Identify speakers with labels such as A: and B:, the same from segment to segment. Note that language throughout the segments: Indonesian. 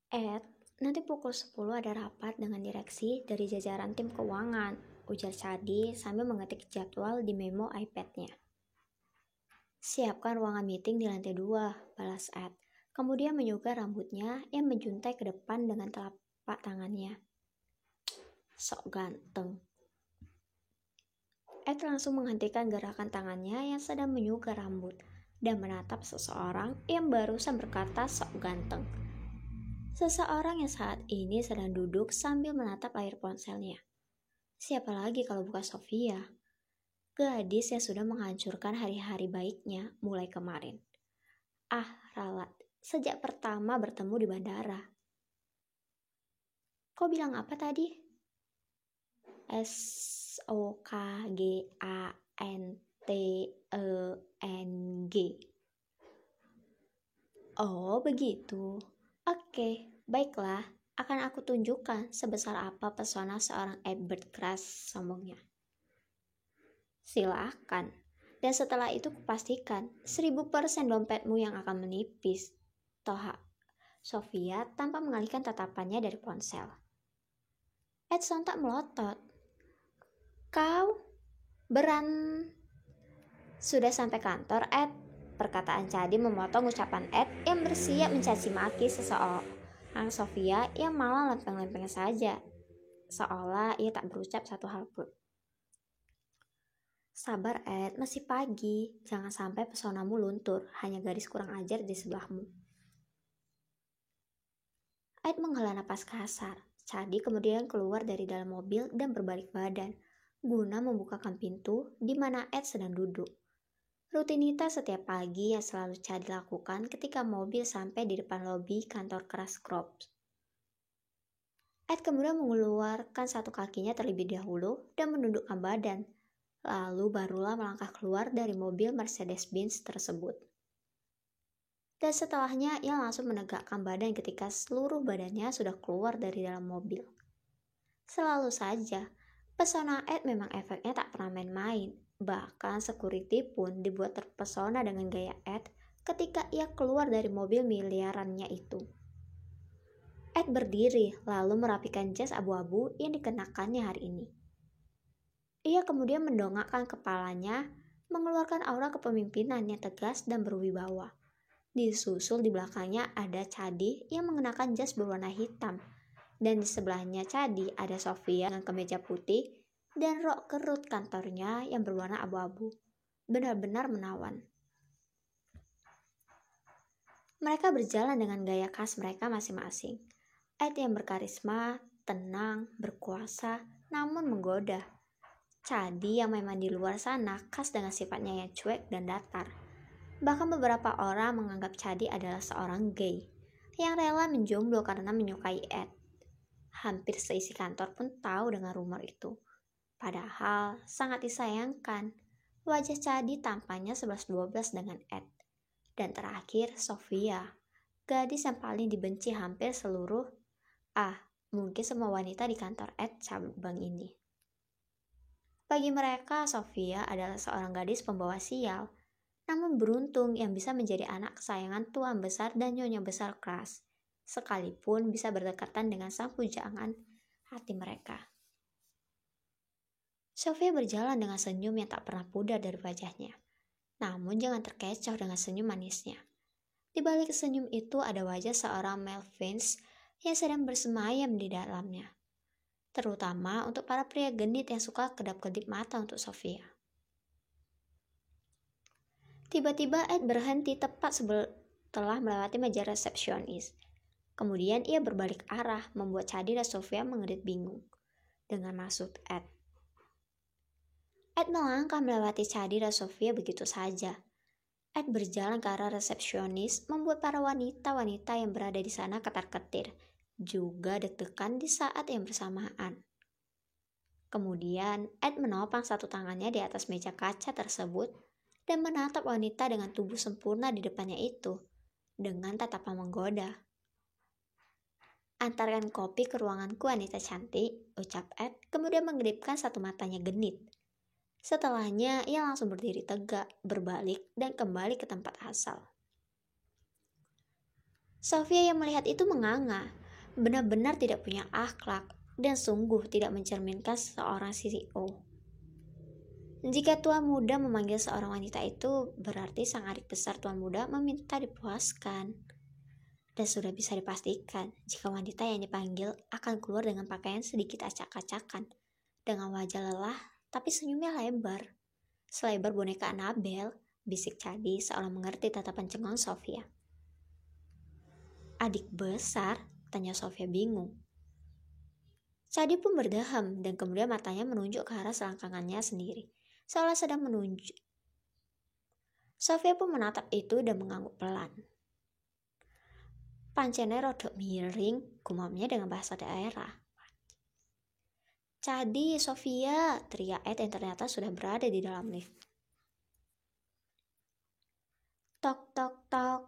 A: Ed, nanti pukul 10 ada rapat dengan direksi dari jajaran tim keuangan, ujar Chadi sambil mengetik jadwal di memo iPad-nya. Siapkan ruangan meeting di lantai 2, balas Ed. Kemudian menyugar rambutnya yang menjuntai ke depan dengan telapak tangannya. Sok ganteng. Ed langsung menghentikan gerakan tangannya yang sedang menyugar rambut dan menatap seseorang yang barusan berkata sok ganteng. Seseorang yang saat ini sedang duduk sambil menatap layar ponselnya. Siapa lagi kalau bukan Sofia? Gadis yang sudah menghancurkan hari-hari baiknya mulai kemarin. Ralat, sejak pertama bertemu di bandara. Kau bilang apa tadi? SOKGANTENG. Oh, begitu. Oke, baiklah. Akan aku tunjukkan sebesar apa pesona seorang Edward Crush, sombongnya. Silakan. Dan setelah itu kupastikan 1000% dompetmu yang akan menipis. Toha Sofia tanpa mengalihkan tatapannya dari ponsel. Ed sontak melotot. Kau Sudah sampai kantor, Ed. Perkataan Chadi memotong ucapan Ed yang bersiap mencaci maki seseorang Sofia yang malah lempeng-lempeng saja, seolah ia tak berucap satu hal pun. Sabar Ed, masih pagi. Jangan sampai pesonamu luntur, hanya gadis kurang ajar di sebelahmu. Ed menghela napas kasar. Chadi kemudian keluar dari dalam mobil dan berbalik badan, guna membukakan pintu di mana Ed sedang duduk. Rutinitas setiap pagi yang selalu Chadi lakukan ketika mobil sampai di depan lobi kantor Crush Corps. Ed kemudian mengeluarkan satu kakinya terlebih dahulu dan menundukkan badan. Lalu barulah melangkah keluar dari mobil Mercedes-Benz tersebut. Dan setelahnya ia langsung menegakkan badan ketika seluruh badannya sudah keluar dari dalam mobil. Selalu saja, pesona Ed memang efeknya tak pernah main-main. Bahkan security pun dibuat terpesona dengan gaya Ed ketika ia keluar dari mobil miliarannya itu. Ed berdiri lalu merapikan jas abu-abu yang dikenakannya hari ini. Ia kemudian mendongakkan kepalanya, mengeluarkan aura kepemimpinan yang tegas dan berwibawa. Disusul di belakangnya ada Chadi yang mengenakan jas berwarna hitam, dan di sebelahnya Chadi ada Sofia dengan kemeja putih dan rok kerut kantornya yang berwarna abu-abu. Benar-benar menawan. Mereka berjalan dengan gaya khas mereka masing-masing. Ed yang berkarisma, tenang, berkuasa, namun menggoda. Chadi yang memang di luar sana khas dengan sifatnya yang cuek dan datar. Bahkan beberapa orang menganggap Chadi adalah seorang gay yang rela menjomblo karena menyukai Ed. Hampir seisi kantor pun tahu dengan rumor itu. Padahal sangat disayangkan, wajah Chadi tampaknya 11-12 dengan Ed. Dan terakhir Sofia, gadis yang paling dibenci hampir seluruh, mungkin semua wanita di kantor Ed cabang ini. Bagi mereka, Sofia adalah seorang gadis pembawa sial, namun beruntung yang bisa menjadi anak kesayangan tuan besar dan nyonya besar Crush, sekalipun bisa berdekatan dengan sang pujangan hati mereka. Sofia berjalan dengan senyum yang tak pernah pudar dari wajahnya, namun jangan terkecoh dengan senyum manisnya. Di balik senyum itu ada wajah seorang Melvins yang sedang bersemayam di dalamnya, terutama untuk para pria genit yang suka kedap-kedip mata untuk Sofia. Tiba-tiba Ed berhenti tepat setelah melewati meja resepsionis. Kemudian ia berbalik arah, membuat Chadi dan Sofia mengerit bingung dengan maksud Ed. Ed melangkah melewati Chadi dan Sofia begitu saja. Ed berjalan ke arah resepsionis, membuat para wanita-wanita yang berada di sana ketar-ketir, juga deg-degan di saat yang bersamaan. Kemudian Ed menopang satu tangannya di atas meja kaca tersebut dan menatap wanita dengan tubuh sempurna di depannya itu dengan tatapan menggoda. Antarkan kopi ke ruanganku, wanita cantik, ucap Ed, kemudian menggedipkan satu matanya genit. Setelahnya ia langsung berdiri tegak, berbalik dan kembali ke tempat asal. Sofia yang melihat itu menganga. benar-benar tidak punya akhlak dan sungguh tidak mencerminkan seorang CEO. Jika tuan muda memanggil seorang wanita itu, berarti sang adik besar tuan muda meminta dipuaskan. Dan sudah bisa dipastikan, jika wanita yang dipanggil akan keluar dengan pakaian sedikit acak-acakan, dengan wajah lelah, tapi senyumnya lebar. Selebar boneka Annabelle, bisik Cadi seolah mengerti tatapan cengong Sofia. Adik besar? Tanya Sofia bingung. Cadi pun berdeham dan kemudian matanya menunjuk ke arah selangkangannya sendiri, seolah sedang menunjuk. Sofia pun menatap itu dan mengangguk pelan. Pancene rodok miring, gumamnya dengan bahasa daerah. Cadi, Sofia, teriak Ed yang ternyata sudah berada di dalam lift. Tok, tok, tok.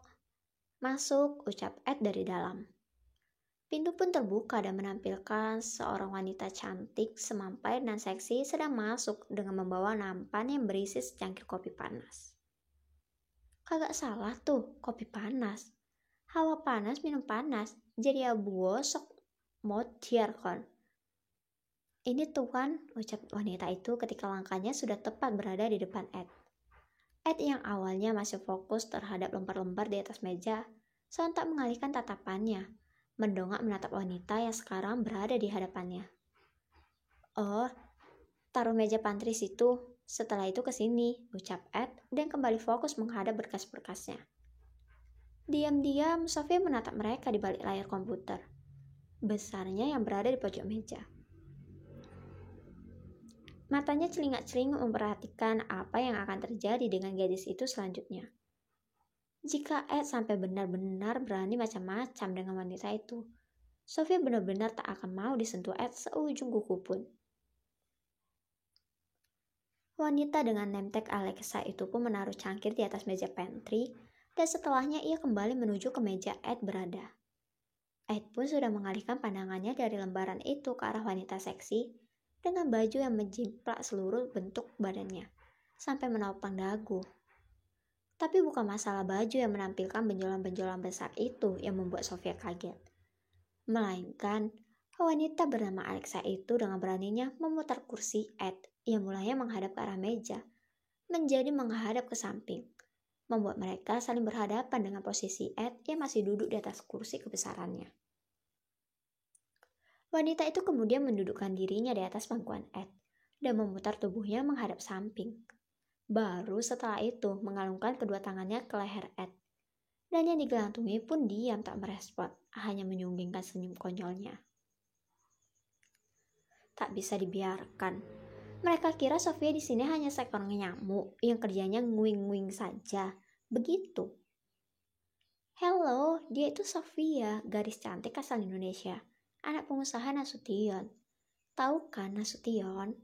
A: Masuk, ucap Ed dari dalam. Pintu pun terbuka dan menampilkan seorang wanita cantik, semampai dan seksi sedang masuk dengan membawa nampan yang berisi secangkir kopi panas. Kagak salah tuh, kopi panas. Hawa panas, minum panas. Jadi abu gosok, mau tiarkon. Ini tuan, ucap wanita itu ketika langkahnya sudah tepat berada di depan Ed. Ed yang awalnya masih fokus terhadap lembar-lembar di atas meja, sontak mengalihkan tatapannya, mendongak menatap wanita yang sekarang berada di hadapannya. Oh, taruh meja pantry situ, setelah itu ke sini, ucap Ed dan kembali fokus menghadap berkas-berkasnya. Diam-diam, Sofia menatap mereka di balik layar komputer, besarnya yang berada di pojok meja. Matanya celingak-celinguk memperhatikan apa yang akan terjadi dengan gadis itu selanjutnya. Jika Ed sampai benar-benar berani macam-macam dengan wanita itu, Sofia benar-benar tak akan mau disentuh Ed seujung kuku pun. Wanita dengan name tag Alexa itu pun menaruh cangkir di atas meja pantry, dan setelahnya ia kembali menuju ke meja Ed berada. Ed pun sudah mengalihkan pandangannya dari lembaran itu ke arah wanita seksi, dengan baju yang menjimplak seluruh bentuk badannya, sampai menopang dagu. Tapi bukan masalah baju yang menampilkan benjolan-benjolan besar itu yang membuat Sofia kaget. Melainkan, wanita bernama Alexa itu dengan beraninya memutar kursi Ed yang mulanya menghadap ke arah meja, menjadi menghadap ke samping, membuat mereka saling berhadapan dengan posisi Ed yang masih duduk di atas kursi kebesarannya. Wanita itu kemudian mendudukkan dirinya di atas pangkuan Ed dan memutar tubuhnya menghadap samping. Baru setelah itu mengalungkan kedua tangannya ke leher Ed. Dan yang digelantungi pun diam tak merespon, hanya menyunggingkan senyum konyolnya. Tak bisa dibiarkan. Mereka kira Sofia di sini hanya seekor nyamuk yang kerjanya nguing-nguing saja. Begitu. Hello, dia itu Sofia, gadis cantik asal Indonesia. Anak pengusaha Nasution. Tahu kan Nasution?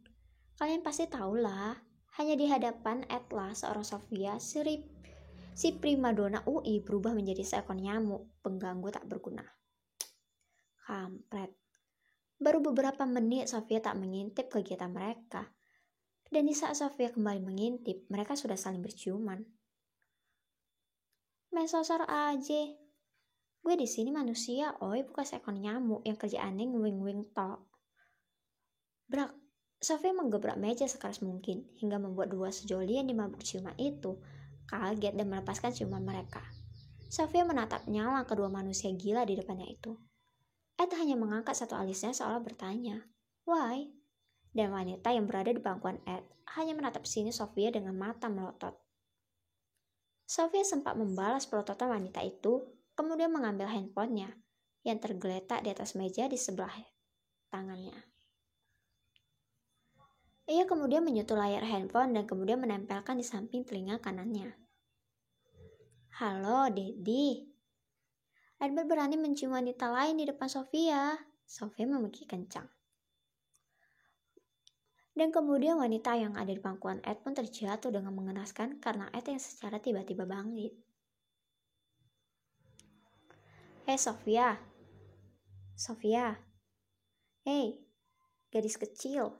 A: Kalian pasti tahulah. Hanya di hadapan Ed lah seorang Sofia, si primadona UI berubah menjadi seekor nyamuk, pengganggu tak berguna. Kampret. Baru beberapa menit Sofia tak mengintip kegiatan mereka. Dan di saat Sofia kembali mengintip, mereka sudah saling berciuman. Main sosor aja. Gue di sini manusia, oi, bukan seekor nyamuk yang kerjaannya nguing-nguing tok. Brak, Sofia menggebrak meja sekeras mungkin hingga membuat dua sejoli yang dimabuk ciuman itu kaget dan melepaskan ciuman mereka. Sofia menatap nyalang kedua manusia gila di depannya itu. Ed hanya mengangkat satu alisnya seolah bertanya, "Why?" Dan wanita yang berada di pangkuan Ed hanya menatap sini Sofia dengan mata melotot. Sofia sempat membalas pelototan wanita itu, kemudian mengambil handphonenya yang tergeletak di atas meja di sebelah tangannya. Ia kemudian menyentuh layar handphone dan kemudian menempelkan di samping telinga kanannya. Halo, Dedi. Edward berani mencium wanita lain di depan Sofia. Sofia memaki kencang. Dan kemudian wanita yang ada di pangkuan Ed pun terjatuh dengan mengenaskan karena Ed yang secara tiba-tiba bangkit. Hei Sofia. Sofia. Hei, gadis kecil.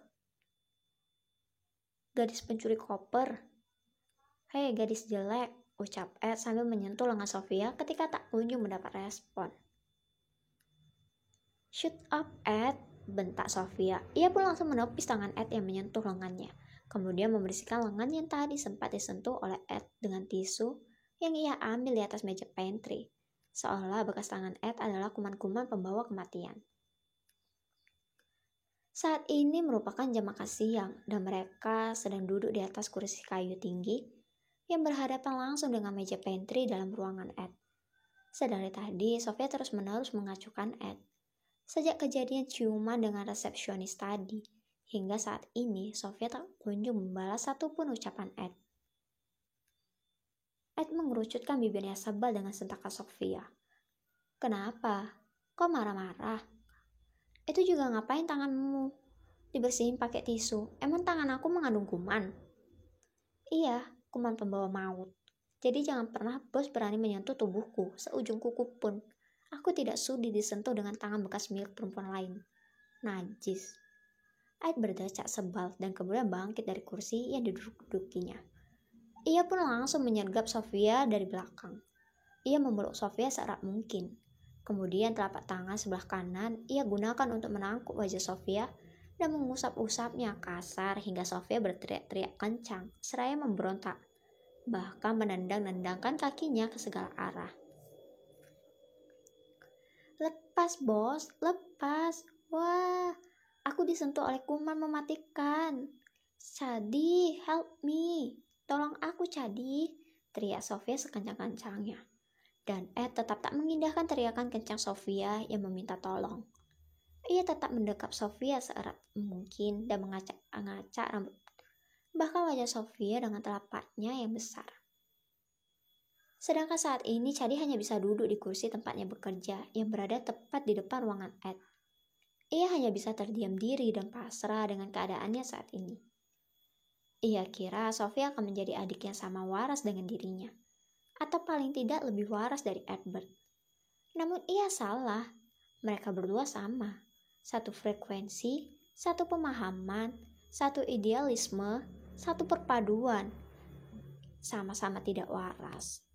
A: Gadis pencuri koper. Hei, gadis jelek, ucap Ed sambil menyentuh lengan Sofia ketika tak kunjung mendapat respon. Shut up, Ed, bentak Sofia. Ia pun langsung menepis tangan Ed yang menyentuh lengannya. Kemudian membersihkan lengan yang tadi sempat disentuh oleh Ed dengan tisu yang ia ambil di atas meja pantry. Seolah bekas tangan Ed adalah kuman-kuman pembawa kematian. Saat ini merupakan jam makan siang dan mereka sedang duduk di atas kursi kayu tinggi yang berhadapan langsung dengan meja pantry dalam ruangan Ed. Sedari tadi, Sofia terus-menerus mengacukan Ed. Sejak kejadian ciuman dengan resepsionis tadi, hingga saat ini Sofia tak kunjung membalas satupun ucapan Ed. Ed mengerucutkan bibirnya sebal dengan sentakan Sofia. Kenapa? Kok marah-marah? Itu juga ngapain tanganmu? Dibersihin pakai tisu. Emang tangan aku mengandung kuman? Iya, kuman pembawa maut. Jadi jangan pernah bos berani menyentuh tubuhku seujung kuku pun. Aku tidak sudi disentuh dengan tangan bekas milik perempuan lain. Najis. Ed berdecak sebal dan kemudian bangkit dari kursi yang duduk-dudukinya. Ia pun langsung menyergap Sofia dari belakang. Ia memeluk Sofia seerat mungkin. Kemudian telapak tangan sebelah kanan ia gunakan untuk menangkuk wajah Sofia dan mengusap-usapnya kasar hingga Sofia berteriak-teriak kencang seraya memberontak, bahkan menendang-nendangkan kakinya ke segala arah. Lepas bos, lepas. Wah, aku disentuh oleh kuman mematikan. Cadi, help me. Tolong aku, Cadi, teriak Sofia sekencang-kencangnya. Dan Ed tetap tak mengindahkan teriakan kencang Sofia yang meminta tolong. Ia tetap mendekap Sofia seerat mungkin dan mengacak-ngacak rambut, bahkan wajah Sofia dengan telapaknya yang besar. Sedangkan saat ini Cadi hanya bisa duduk di kursi tempatnya bekerja yang berada tepat di depan ruangan Ed. Ia hanya bisa terdiam diri dan pasrah dengan keadaannya saat ini. Ia kira Sofia akan menjadi adik yang sama waras dengan dirinya, atau paling tidak lebih waras dari Edward. Namun ia salah, mereka berdua sama. Satu frekuensi, satu pemahaman, satu idealisme, satu perpaduan. Sama-sama tidak waras.